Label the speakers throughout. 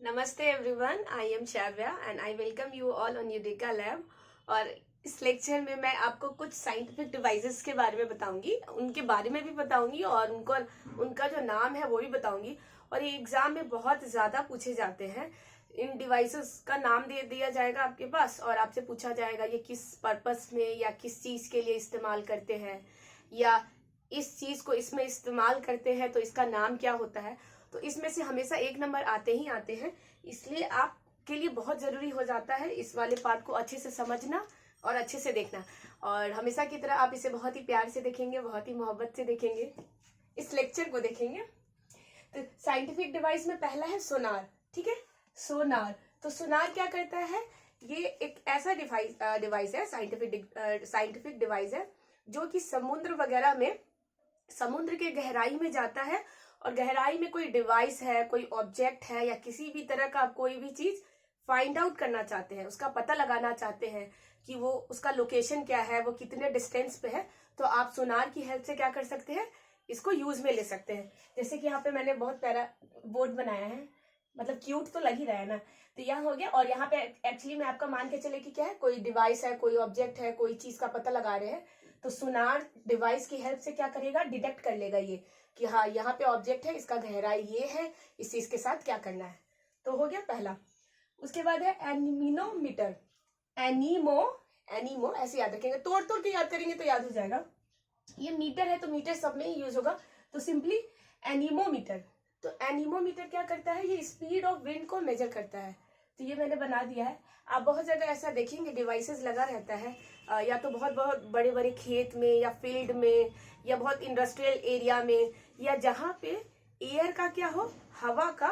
Speaker 1: नमस्ते everyone, I am Shavya and I welcome you all on Eudica lab. और इस lecture में मैं आपको कुछ साइंटिफिक डिवाइसेस के बारे में बताऊंगी, उनके बारे में भी बताऊंगी और उनका जो नाम है वो भी बताऊंगी। और ये एग्जाम में बहुत ज्यादा पूछे जाते हैं। इन डिवाइसेस का नाम दे दिया जाएगा आपके पास और आपसे पूछा जाएगा ये किस पर्पस में या किस चीज के लिए इस्तेमाल करते हैं, या इस चीज को इसमें इस्तेमाल करते हैं तो इसका नाम क्या होता है। तो इसमें से हमेशा एक नंबर आते ही आते हैं, इसलिए आपके लिए बहुत जरूरी हो जाता है इस वाले पार्ट को अच्छे से समझना और अच्छे से देखना। और हमेशा की तरह आप इसे बहुत ही प्यार से देखेंगे, बहुत ही मोहब्बत से देखेंगे, इस लेक्चर को देखेंगे। तो साइंटिफिक डिवाइस में पहला है सोनार। ठीक है, सोनार। तो सोनार क्या करता है? ये एक ऐसा डिवाइस है, साइंटिफिक डिवाइस है जो कि समुद्र वगैरह में, समुद्र के गहराई में जाता है और गहराई में कोई डिवाइस है, कोई ऑब्जेक्ट है या किसी भी तरह का आप कोई भी चीज फाइंड आउट करना चाहते हैं, उसका पता लगाना चाहते हैं कि वो उसका लोकेशन क्या है, वो कितने डिस्टेंस पे है, तो आप सोनार की हेल्प से क्या कर सकते हैं, इसको यूज में ले सकते हैं। जैसे कि यहाँ पे मैंने बहुत प्यारा बोर्ड बनाया है, मतलब क्यूट तो लग ही रहा है ना। तो यहाँ हो गया, और यहाँ पे एक्चुअली में आपका मान के चले कि क्या है, कोई डिवाइस है, कोई ऑब्जेक्ट है, कोई चीज का पता लगा रहे हैं, तो सोनार डिवाइस की हेल्प से क्या करेगा, डिटेक्ट कर लेगा ये कि हाँ यहाँ पे ऑब्जेक्ट है, इसका गहराई ये है, इस चीज के साथ क्या करना है। तो हो गया पहला। उसके बाद है एनीमोमीटर। एनीमो एनीमो ऐसे याद रखेंगे, तोड़ तोड़ के याद करेंगे तो याद हो जाएगा। ये मीटर है तो मीटर सब में ही यूज होगा, तो सिंपली एनीमोमीटर। तो एनीमोमीटर क्या करता है, ये स्पीड ऑफ विंड को मेजर करता है। तो ये मैंने बना दिया है। आप बहुत जगह ऐसा देखेंगे डिवाइसेस लगा रहता है, या तो बहुत बहुत बड़े बड़े खेत में या फील्ड में या बहुत इंडस्ट्रियल एरिया में, या जहाँ पे एयर का क्या हो, हवा का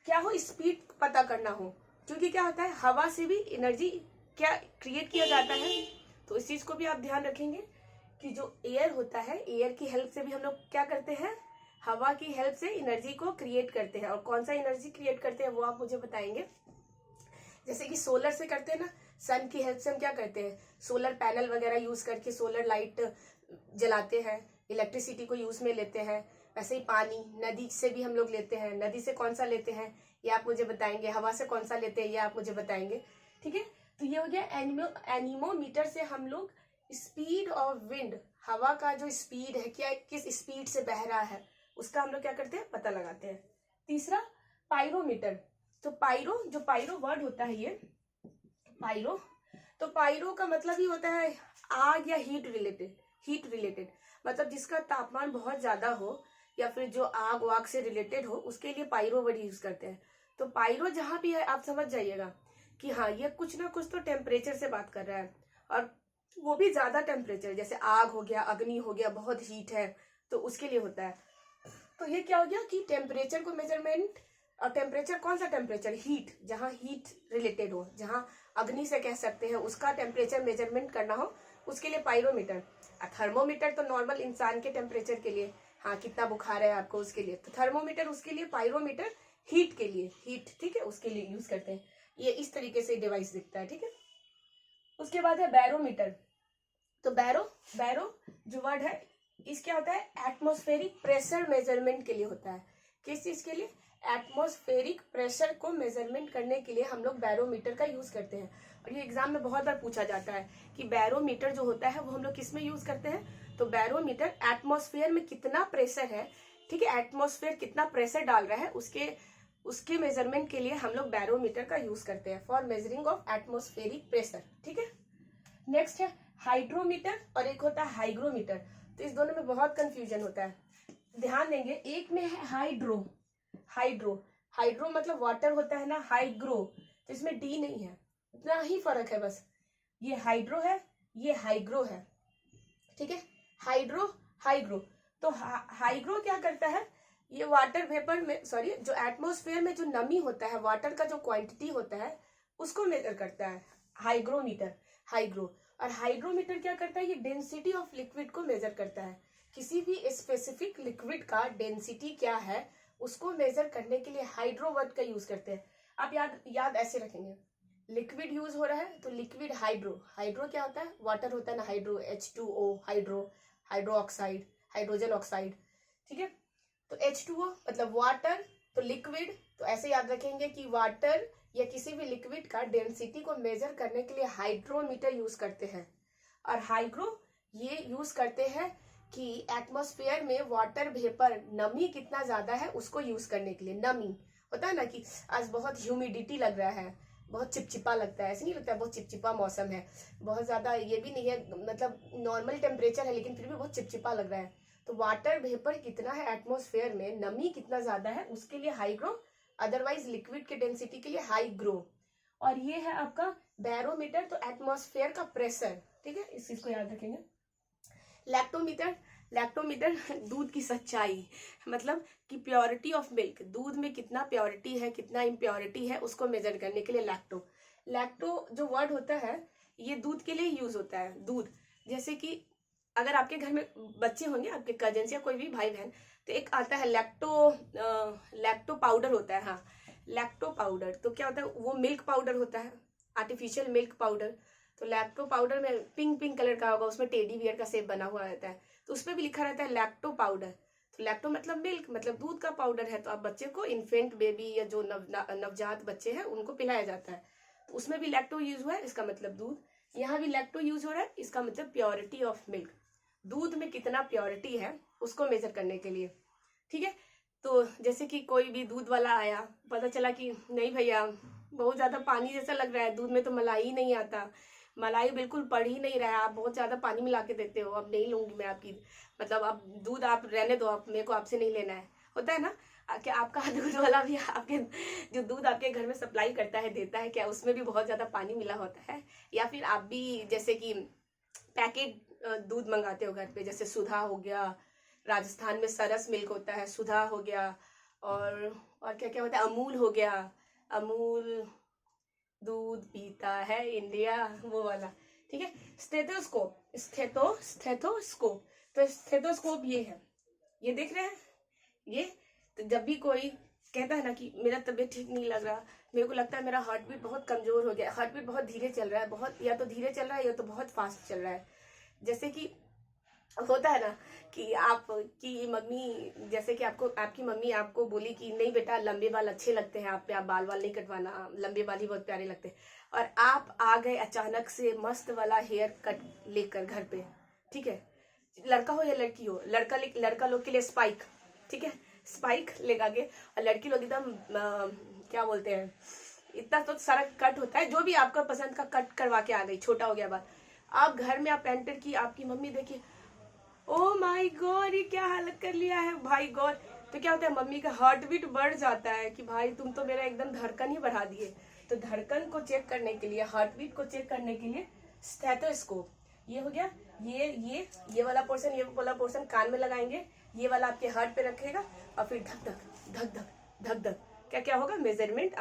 Speaker 1: क्या हो, स्पीड पता करना हो। क्योंकि क्या होता है, हवा से भी एनर्जी क्या क्रिएट किया जाता है। तो इस चीज को भी आप ध्यान रखेंगे कि जो एयर होता है, एयर की हेल्प से भी हम लोग क्या करते हैं, हवा की हेल्प से एनर्जी को क्रिएट करते हैं। और कौन सा एनर्जी क्रिएट करते हैं वो आप मुझे बताएंगे। जैसे कि सोलर से करते हैं ना, सन की हेल्प से हम क्या करते हैं, सोलर पैनल वगैरह यूज करके सोलर लाइट जलाते हैं, इलेक्ट्रिसिटी को यूज में लेते हैं। वैसे ही पानी नदी से भी हम लोग लेते हैं। नदी से कौन सा लेते हैं ये आप मुझे बताएंगे, हवा से कौन सा लेते हैं ये आप मुझे बताएंगे। ठीक है, तो ये हो गया एनीमोमीटर से हम लोग स्पीड ऑफ विंड, हवा का जो स्पीड है, क्या किस स्पीड से बह रहा है, उसका हम लोग क्या करते हैं, पता लगाते हैं। तीसरा पायरोमीटर। तो पायरो वर्ड होता है ये पायरो, तो पायरो का मतलब ही होता है आग या हीट रिलेटेड। मतलब जिसका तापमान बहुत ज्यादा हो या फिर जो आग वाग से रिलेटेड हो, उसके लिए पायरो वर्ड यूज करते हैं। तो पायरो जहां भी है आप समझ जाइएगा कि हाँ ये कुछ ना कुछ तो टेम्परेचर से बात कर रहा है, और वो भी ज्यादा टेम्परेचर, जैसे आग हो गया, अग्नि हो गया, बहुत हीट है तो उसके लिए होता है। तो ये क्या हो गया कि टेम्परेचर को मेजरमेंट, और टेम्परेचर कौन सा टेम्परेचर, हीट, जहाँ हीट रिलेटेड हो, जहाँ अग्नि से कह सकते हैं उसका टेम्परेचर मेजरमेंट करना हो, उसके लिए पायरोमीटर। थर्मोमीटर तो नॉर्मल इंसान के टेम्परेचर के लिए, हाँ कितना बुखार है आपको उसके लिए, तो थर्मोमीटर उसके लिए, पायरोमीटर हीट के लिए, हीट, ठीक है, उसके लिए यूज करते हैं। ये इस तरीके से डिवाइस दिखता है। ठीक है, उसके बाद है बैरोमीटर। तो बैरो जो वर्ड है, इस क्या होता है, एटमॉस्फेरिक प्रेशर मेजरमेंट के लिए होता है। किस चीज के लिए, एटमॉस्फेरिक प्रेशर को मेजरमेंट करने के लिए हम लोग बैरोमीटर का यूज करते हैं। और ये एग्जाम में बहुत बार पूछा जाता है कि बैरोमीटर जो होता है वो हम लोग किस में यूज करते हैं। तो बैरोमीटर एटमॉस्फेयर में कितना प्रेशर है, ठीक है, एटमॉस्फेयर कितना प्रेशर डाल रहा है, उसके मेजरमेंट के लिए हम लोग बैरोमीटर का यूज करते हैं, for measuring of atmospheric pressure. ठीक है, नेक्स्ट है हाइड्रोमीटर और एक होता है हाइग्रोमीटर। तो इस दोनों में बहुत कंफ्यूजन होता है, ध्यान देंगे। एक में है हाइड्रो, हाइड्रो मतलब वाटर होता है ना, हाइग्रो तो इसमें डी नहीं है, इतना ही फर्क है बस। ये हाइड्रो है, ये हाइग्रो है। ठीक है, हाइग्रो। तो हाइग्रो क्या करता है, ये वाटर वेपर में, सॉरी, जो एटमॉस्फेयर में जो नमी होता है, वाटर का जो क्वांटिटी होता है उसको मेजर करता है हाइग्रोमीटर, हाइग्रो। और हाइग्रोमीटर क्या करता है, ये डेंसिटी ऑफ लिक्विड को मेजर करता है। किसी भी स्पेसिफिक लिक्विड का डेंसिटी क्या है उसको मेजर करने के लिए हाइड्रो वर्ड का यूज करते हैं। आप याद ऐसे रखेंगे, लिक्विड यूज हो रहा है तो लिक्विड हाइड्रो क्या होता है, वाटर होता है ना, hydro H2O, hydro oxide, hydrogen oxide. ठीक है, तो H2O मतलब वाटर तो लिक्विड, तो ऐसे याद रखेंगे कि वाटर या किसी भी लिक्विड का डेंसिटी को मेजर करने के लिए हाइड्रोमीटर यूज करते हैं। और हाइग्रो ये यूज करते हैं कि एटमॉस्फेयर में वाटर वेपर नमी कितना ज्यादा है उसको यूज करने के लिए। नमी होता है ना कि आज बहुत ह्यूमिडिटी लग रहा है, बहुत चिपचिपा लगता है, ऐसे नहीं लगता है बहुत चिपचिपा मौसम है, बहुत ज्यादा ये भी नहीं है, मतलब नॉर्मल टेम्परेचर है लेकिन फिर भी बहुत चिपचिपा लग रहा है। तो वाटर वेपर कितना है एटमॉस्फेयर में, नमी कितना ज्यादा है, उसके लिए हाइग्रो, अदरवाइज लिक्विड के डेंसिटी के लिए हाइग्रो। और ये है आपका बैरोमीटर, तो एटमॉस्फेयर का प्रेशर, ठीक है, इस चीज को याद रखेंगे। लैक्टोमीटर, लैक्टोमीटर दूध की सच्चाई, मतलब कि प्योरिटी ऑफ मिल्क, दूध में कितना प्योरिटी है कितना इम्प्योरिटी है उसको मेजर करने के लिए लैक्टो। लैक्टो जो वर्ड होता है ये दूध के लिए यूज होता है। दूध जैसे कि अगर आपके घर में बच्चे होंगे, आपके कजन्स या कोई भी भाई बहन, तो एक आता है लैक्टो पाउडर होता है, हाँ लैक्टो पाउडर। तो क्या होता है, वो मिल्क पाउडर होता है, आर्टिफिशियल मिल्क पाउडर। तो लैक्टो पाउडर में पिंक पिंक कलर का होगा, उसमें टेडी बियर का शेप बना हुआ रहता है, तो उसमें भी लिखा रहता है लैक्टो पाउडर। तो लैक्टो मतलब मिल्क, मतलब दूध का पाउडर है। तो आप बच्चे को, इन्फेंट बेबी या जो नवजात बच्चे हैं उनको पिलाया जाता है, तो उसमें भी लैक्टो यूज हुआ है, इसका मतलब दूध। यहाँ भी लैक्टो यूज हो रहा है, इसका मतलब प्योरिटी ऑफ मिल्क, दूध में कितना प्योरिटी है उसको मेजर करने के लिए, ठीक है। तो जैसे कि कोई भी दूध वाला आया, पता चला कि नहीं भैया बहुत ज्यादा पानी जैसा लग रहा है, दूध में तो मलाई ही नहीं आता, मलाई बिल्कुल पड़ ही नहीं रहा है, आप बहुत ज्यादा पानी मिला के देते हो, अब नहीं लूंगी मैं आपकी, मतलब अब दूध आप रहने दो, आप मेरे को आपसे नहीं लेना है, होता है ना। क्या आपका दूध वाला भी आपके जो दूध आपके घर में सप्लाई करता है देता है, क्या उसमें भी बहुत ज्यादा पानी मिला होता है? या फिर आप भी जैसे कि पैकेट दूध मंगाते हो घर पे, जैसे सुधा हो गया, राजस्थान में सरस मिल्क होता है, सुधा हो गया, और क्या क्या होता है, अमूल हो गया, अमूल दूध पीता है इंडिया, वो वाला, ठीक है। स्टेथोस्कोप, स्टेथोस्कोप, तो स्टेथोस्कोप ये है, ये देख रहे हैं ये। तो जब भी कोई कहता है ना कि मेरा तबीयत ठीक नहीं लग रहा, मेरे को लगता है मेरा हार्ट बीट बहुत कमजोर हो गया, हार्ट बीट बहुत धीरे चल रहा है, बहुत या तो धीरे चल रहा है या तो बहुत फास्ट चल रहा है, जैसे कि होता है ना कि आपकी मम्मी, जैसे कि आपकी मम्मी आपको बोली कि नहीं बेटा लंबे बाल अच्छे लगते हैं आप पे, आप बाल नहीं कटवाना, लंबे बाल ही बहुत प्यारे लगते हैं, और आप आ गए अचानक से मस्त वाला हेयर कट लेकर घर पे, ठीक है, लड़का हो या लड़की हो, लड़का लोग के लिए स्पाइक, ठीक है, स्पाइक लेगा के, और लड़की लोग एकदम क्या बोलते हैं, इतना तो सारा कट होता है, जो भी आपका पसंद का कट करवा के आ गई, छोटा हो गया बाल, आप घर में आप एंटर की, आपकी मम्मी देखी, ओ माय गॉड ये क्या हालत कर लिया है भाई गॉड। तो क्या होता है, मम्मी का हार्ट बीट बढ़ जाता है कि भाई तुम तो मेरा एकदम धड़कन ही बढ़ा दिए। तो धड़कन को चेक करने के लिए, हार्ट बीट को चेक करने के लिए स्टेथोस्कोप, ये हो गया, ये वाला पोर्शन, ये वाला पोर्शन कान में लगाएंगे, ये वाला आपके हार्ट पे रखेगा, और फिर धक धक धक धक धक धक क्या क्या होगा, मेजरमेंट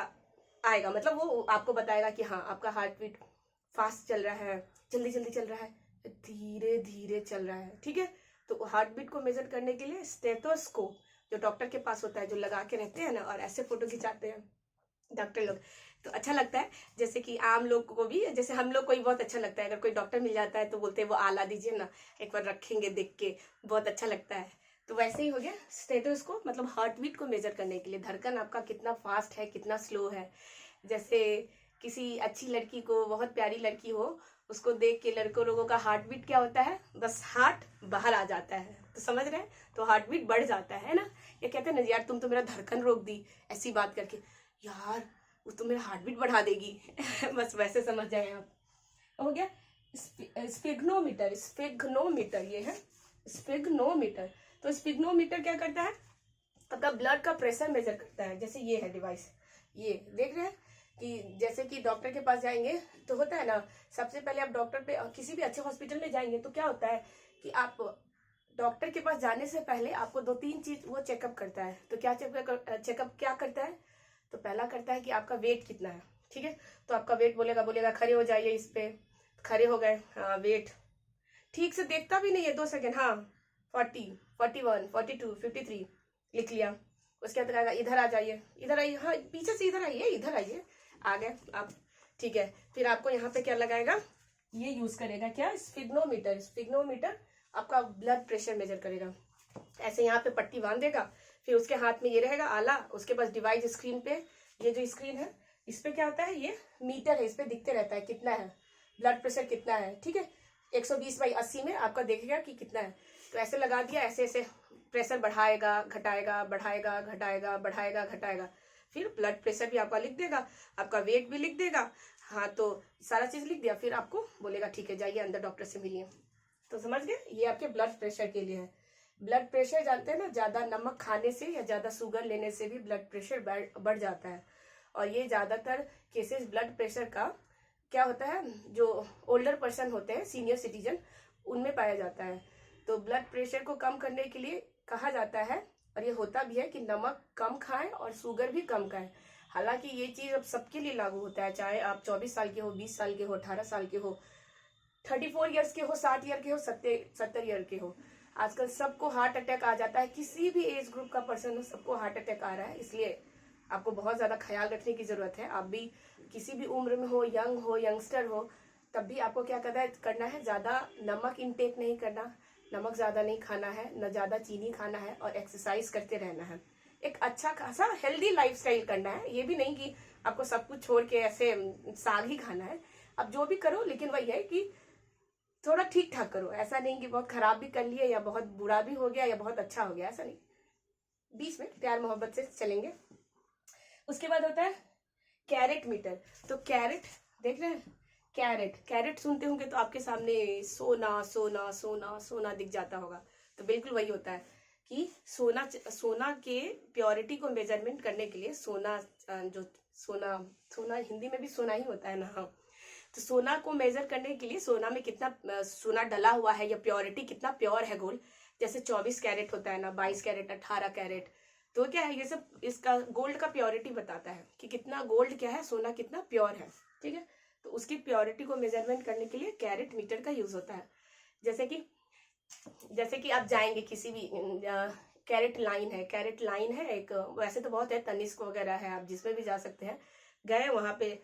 Speaker 1: आएगा, मतलब वो आपको बताएगा कि हाँ आपका हार्ट बीट फास्ट चल रहा है, जल्दी जल्दी चल रहा है, धीरे धीरे चल रहा है, ठीक है। तो हार्ट बीट को मेजर करने के लिए स्टेथोस्कोप जो डॉक्टर के पास होता है, जो लगा के रहते हैं ना, और ऐसे फोटो खिंचाते हैं डॉक्टर लोग, तो अच्छा लगता है। जैसे कि आम लोग को भी, जैसे हम लोग को ही बहुत अच्छा लगता है, अगर कोई डॉक्टर मिल जाता है तो बोलते हैं वो आला दीजिए ना, एक बार रखेंगे देख के, बहुत अच्छा लगता है। तो वैसे ही हो गया स्टेथोस्कोप, मतलब हार्ट बीट को मेजर करने के लिए, धड़कन आपका कितना फास्ट है कितना स्लो है। जैसे किसी अच्छी लड़की को, बहुत प्यारी लड़की हो, उसको देख के लड़कों लोगों का हार्ट बीट क्या होता है, बस हार्ट बाहर आ जाता है, तो समझ रहे हैं, तो हार्ट बीट बढ़ जाता है ना। ये कहते हैं ना यार तुम तो मेरा धड़कन रोक दी ऐसी बात करके, यार वो तो मेरा हार्ट बीट बढ़ा देगी बस वैसे समझ जाए आप। हो गया स्फिग्नोमीटर, स्फिग्नोमीटर ये है स्फिग्नोमीटर। तो स्फिग्नोमीटर क्या करता है, आपका ब्लड का प्रेशर मेजर करता है। जैसे ये है डिवाइस, ये देख रहे हैं कि जैसे कि डॉक्टर के पास जाएंगे तो होता है ना, सबसे पहले आप डॉक्टर पे, किसी भी अच्छे हॉस्पिटल में जाएंगे तो क्या होता है कि आप डॉक्टर के पास जाने से पहले आपको 2-3 चीज वो चेकअप करता है। तो क्या चेकअप क्या करता है, तो पहला करता है कि आपका वेट कितना है, ठीक है। तो आपका वेट बोलेगा खड़े हो जाइए, इस पे खड़े हो गए, हाँ वेट ठीक से देखता भी नहीं है, 2 सेकेंड, हाँ 40, 41, 42, 53 लिख लिया। उसके बाद आएगा इधर आ जाइए, इधर आइए, हाँ पीछे से इधर आइए, इधर आइए, आ गए आप, ठीक है। फिर आपको यहाँ पे क्या लगाएगा, ये यूज करेगा क्या, स्फिग्नोमीटर। स्फिग्नोमीटर आपका ब्लड प्रेशर मेजर करेगा। ऐसे यहाँ पे पट्टी बांध देगा, फिर उसके हाथ में ये रहेगा आला, उसके पास डिवाइस स्क्रीन पे, ये जो स्क्रीन है इस पे क्या होता है, ये मीटर है, इस पे दिखते रहता है कितना है ब्लड प्रेशर कितना है, ठीक है। 120/80 में आपका देखेगा कि कितना है। तो ऐसे लगा दिया, ऐसे ऐसे प्रेशर बढ़ाएगा घटाएगा बढ़ाएगा घटाएगा बढ़ाएगा घटाएगा, फिर ब्लड प्रेशर भी आपका लिख देगा, आपका वेट भी लिख देगा। हाँ, तो सारा चीज लिख दिया, फिर आपको बोलेगा ठीक है जाइए अंदर डॉक्टर से मिलिए। तो समझ गए, ये आपके ब्लड प्रेशर के लिए है। ब्लड प्रेशर जानते हैं ना, ज्यादा नमक खाने से या ज्यादा शुगर लेने से भी ब्लड प्रेशर बढ़ जाता है। और ये ज्यादातर केसेस ब्लड प्रेशर का क्या होता है, जो ओल्डर पर्सन होते हैं, सीनियर सिटीजन, उनमें पाया जाता है। तो ब्लड प्रेशर को कम करने के लिए कहा जाता है, और ये होता भी है, कि नमक कम खाएं और शुगर भी कम खाएं। हालांकि ये चीज अब सबके लिए लागू होता है, चाहे आप 24 साल के हो, 20 साल के हो, 18 साल के हो, 34 ईयर्स के हो, 60 ईयर के हो, 70 ईयर के हो। आजकल सबको हार्ट अटैक आ जाता है, किसी भी एज ग्रुप का पर्सन हो सबको हार्ट अटैक आ रहा है। इसलिए आपको बहुत ज्यादा ख्याल रखने की जरूरत है। आप भी किसी भी उम्र में हो, यंग हो, यंगस्टर हो, तब भी आपको क्या करना है, ज्यादा नमक इनटेक नहीं करना, नमक ज्यादा नहीं खाना है, न ज्यादा चीनी खाना है, और एक्सरसाइज करते रहना है। एक अच्छा खासा हेल्दी लाइफस्टाइल करना है। ये भी नहीं कि आपको सब कुछ छोड़ के ऐसे साग ही खाना है। आप जो भी करो, लेकिन वही है कि थोड़ा ठीक ठाक करो। ऐसा नहीं कि बहुत खराब भी कर लिए, या बहुत बुरा भी हो गया, या बहुत अच्छा हो गया, ऐसा नहीं। बीच में प्यार मोहब्बत से चलेंगे। उसके बाद होता है कैरेट मीटर। तो कैरेट देख रहे हैं, कैरेट कैरेट सुनते होंगे तो आपके सामने सोना सोना सोना सोना दिख जाता होगा। तो बिल्कुल वही होता है कि सोना के प्योरिटी को मेजरमेंट करने के लिए सोना, जो सोना सोना हिंदी में भी सोना ही होता है ना, हाँ। तो सोना को मेजर करने के लिए सोना में कितना सोना डला हुआ है, या प्योरिटी कितना प्योर है गोल्ड, जैसे 24 कैरेट होता है ना, 22 कैरेट, 18 कैरेट। तो क्या है, ये सब इसका गोल्ड का प्योरिटी बताता है कि कितना गोल्ड क्या है, सोना कितना प्योर है, ठीक है। तो उसकी प्योरिटी को मेजरमेंट करने के लिए कैरेट मीटर का यूज होता है। जैसे कि आप जाएंगे किसी भी, कैरेट लाइन है एक, वैसे तो बहुत है, तनिष्क वगैरह है, आप जिसमें भी जा सकते हैं। गए वहां पे,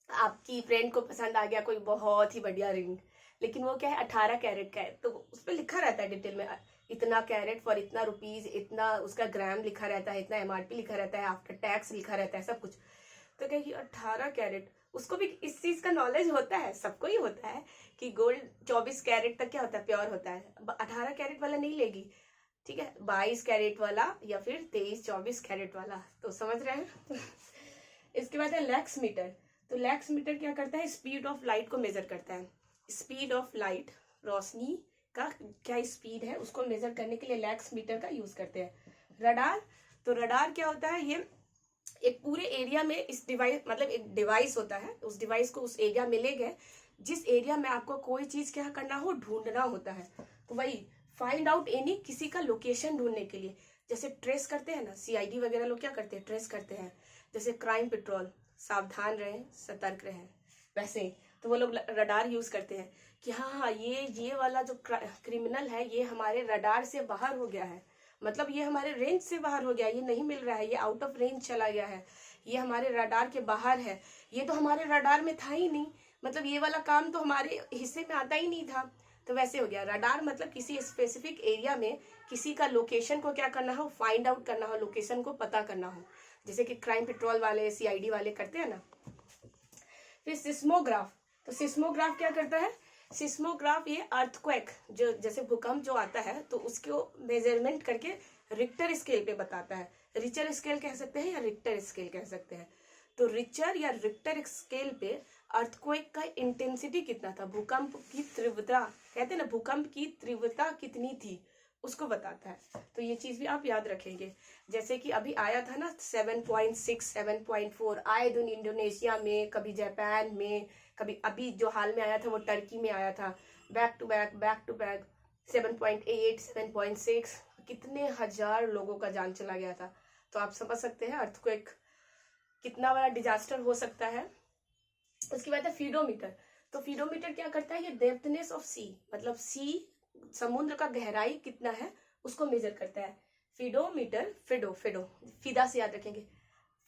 Speaker 1: आपकी फ्रेंड को पसंद आ गया कोई बहुत ही बढ़िया रिंग, लेकिन वो क्या है 18 कैरेट का है, तो उस पर लिखा रहता है डिटेल में, इतना कैरेट फॉर इतना रुपीज, इतना उसका ग्राम लिखा रहता है, इतना MRP लिखा रहता है, आफ्टर टैक्स लिखा रहता है, सब कुछ। तो क्या कि 18 कैरेट, उसको भी इस चीज का नॉलेज होता है, सबको ही होता है कि गोल्ड 24 कैरेट तक क्या होता है, प्योर होता है। 18 कैरेट वाला नहीं लेगी, ठीक है, 22 कैरेट वाला, या फिर 23-24 कैरेट वाला। तो समझ रहे हैं। इसके बाद है लैक्स मीटर। तो लैक्स मीटर क्या करता है, स्पीड ऑफ लाइट को मेजर करता है। स्पीड ऑफ लाइट, रोशनी का क्या स्पीड है, उसको मेजर करने के लिए लैक्स मीटर का यूज करते हैं। रडार, तो रडार क्या होता है, ये एक पूरे एरिया में इस डिवाइस, मतलब एक डिवाइस होता है, उस डिवाइस को उस एरिया में ले गए जिस एरिया में आपको कोई चीज क्या करना हो, ढूंढना होता है। तो वही फाइंड आउट एनी, किसी का लोकेशन ढूंढने के लिए, जैसे ट्रेस करते हैं ना, CID वगैरह लोग क्या करते हैं, ट्रेस करते हैं। जैसे क्राइम पेट्रोल, सावधान रहें, सतर्क रहें, वैसे ही तो वो लोग रडार यूज करते हैं कि हाँ ये वाला जो क्रिमिनल है, ये हमारे रडार से बाहर हो गया है, मतलब ये हमारे रेंज से बाहर हो गया, ये नहीं मिल रहा है, ये आउट ऑफ रेंज चला गया है, ये हमारे रडार के बाहर है, ये तो हमारे रडार में था ही नहीं, मतलब ये वाला काम तो हमारे हिस्से में आता ही नहीं था। तो वैसे हो गया रडार, मतलब किसी स्पेसिफिक एरिया में किसी का लोकेशन को क्या करना हो, फाइंड आउट करना हो, लोकेशन को पता करना हो, जैसे कि क्राइम पेट्रोल वाले, CID वाले करते हैं ना। फिर सिस्मोग्राफ, तो सिस्मोग्राफ क्या करता है, सिस्मोग्राफ ये अर्थक्वेक, जो जैसे भूकंप जो आता है तो उसको मेजरमेंट करके रिक्टर स्केल पे बताता है। रिचर स्केल कह सकते हैं या रिक्टर स्केल कह सकते हैं। तो रिचर या रिक्टर स्केल पे अर्थक्वेक का इंटेंसिटी कितना था, भूकंप की तीव्रता, कहते हैं ना भूकंप की तीव्रता कितनी थी, उसको बताता है। तो ये चीज भी आप याद रखेंगे। जैसे कि अभी आया था ना 7.6, 7.4 आए दिन इंडोनेशिया में, कभी जापान में, कभी अभी जो हाल में आया था वो टर्की में आया था, बैक टू बैक 7.8, 7.6, कितने हजार लोगों का जान चला गया था। तो आप समझ सकते हैं अर्थक्वेक कितना बड़ा डिजास्टर हो सकता है। उसके बाद है फीडोमीटर। तो फीडोमीटर क्या करता है, ये डेप्थनेस ऑफ सी, मतलब सी समुद्र का गहराई कितना है उसको मेजर करता है। फीडोमीटर, फिदा से याद रखेंगे,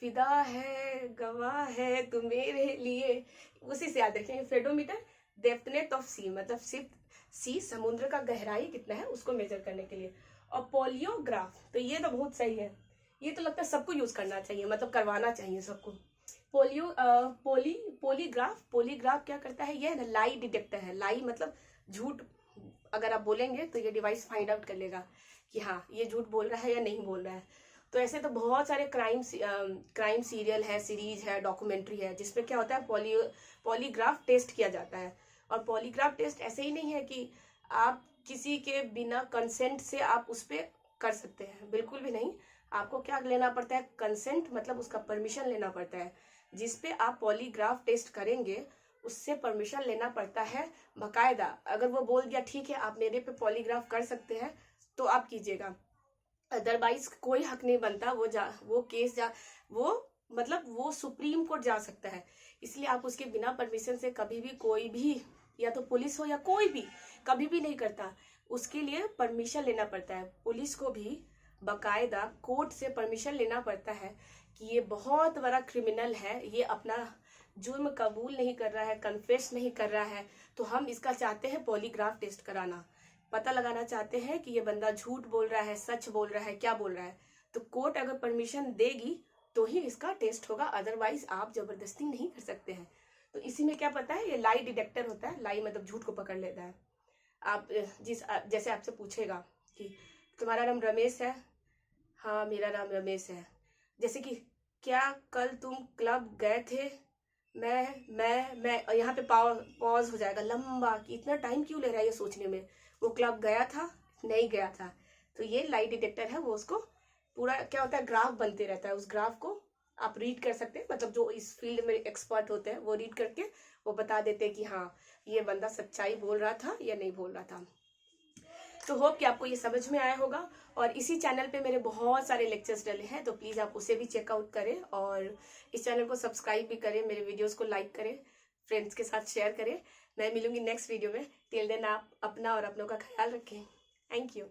Speaker 1: फिदा है गवाह है तू मेरे लिए, उसी से याद रखेंगे। फीडोमीटर डेप्थनेस ऑफ सी, मतलब सिर्फ सी समुद्र का गहराई कितना है उसको मेजर करने के लिए। और पोलियोग्राफ, तो ये तो बहुत सही है, ये तो लगता है सबको यूज करना चाहिए, मतलब करवाना चाहिए सबको। पोलीग्राफ, पोलीग्राफ क्या करता है, ये ना लाई डिटेक्टर है। लाई मतलब झूठ, अगर आप बोलेंगे तो ये डिवाइस फाइंड आउट कर लेगा कि हाँ ये झूठ बोल रहा है या नहीं बोल रहा है। तो ऐसे तो बहुत सारे क्राइम सीरियल है, सीरीज है, डॉक्यूमेंट्री है, जिसमें क्या होता है पॉलीग्राफ टेस्ट किया जाता है। और पॉलीग्राफ टेस्ट ऐसे ही नहीं है कि आप किसी के बिना कंसेंट से आप उस पर कर सकते हैं, बिल्कुल भी नहीं। आपको क्या लेना पड़ता है, कंसेंट, मतलब उसका परमिशन लेना पड़ता है। जिसपे आप पॉलीग्राफ टेस्ट करेंगे उससे परमिशन लेना पड़ता है बकायदा। अगर वो बोल दिया ठीक है आप मेरे पे पॉलीग्राफ कर सकते हैं तो आप कीजिएगा, अदरवाइज कोई हक नहीं बनता। वो केस वो सुप्रीम कोर्ट जा सकता है। इसलिए आप उसके बिना परमिशन से कभी भी कोई भी, या तो पुलिस हो या कोई भी, कभी भी नहीं करता। उसके लिए परमिशन लेना पड़ता है। पुलिस को भी बकायदा कोर्ट से परमिशन लेना पड़ता है कि ये बहुत बड़ा क्रिमिनल है, ये अपना जुर्म कबूल नहीं कर रहा है, कन्फेस नहीं कर रहा है, तो हम इसका चाहते हैं पॉलीग्राफ टेस्ट कराना, पता लगाना चाहते हैं कि ये बंदा झूठ बोल रहा है, सच बोल रहा है, क्या बोल रहा है। तो कोर्ट अगर परमिशन देगी तो ही इसका टेस्ट होगा, अदरवाइज आप जबरदस्ती नहीं कर सकते हैं। तो इसी में क्या पता है, ये लाई डिटेक्टर होता है। लाई मतलब झूठ को पकड़ लेता है। आप जैसे आपसे पूछेगा कि तुम्हारा नाम रमेश है, हाँ मेरा नाम रमेश है। जैसे कि क्या कल तुम क्लब गए थे, मैं और यहाँ पे पॉज हो जाएगा लंबा कि इतना टाइम क्यों ले रहा है ये सोचने में, वो क्लब गया था नहीं गया था। तो ये लाई डिटेक्टर है, वो उसको पूरा क्या होता है, ग्राफ बनते रहता है, उस ग्राफ को आप रीड कर सकते हैं। मतलब जो इस फील्ड में एक्सपर्ट होते हैं वो रीड करके वो बता देते हैं कि हाँ ये बंदा सच्चाई बोल रहा था या नहीं बोल रहा था। तो होप कि आपको ये समझ में आया होगा। और इसी चैनल पे मेरे बहुत सारे लेक्चर्स डले हैं, तो प्लीज़ आप उसे भी चेकआउट करें और इस चैनल को सब्सक्राइब भी करें, मेरे वीडियोस को लाइक करें, फ्रेंड्स के साथ शेयर करें। मैं मिलूंगी नेक्स्ट वीडियो में। टिल देन आप अपना और अपनों का ख्याल रखें। Thank you.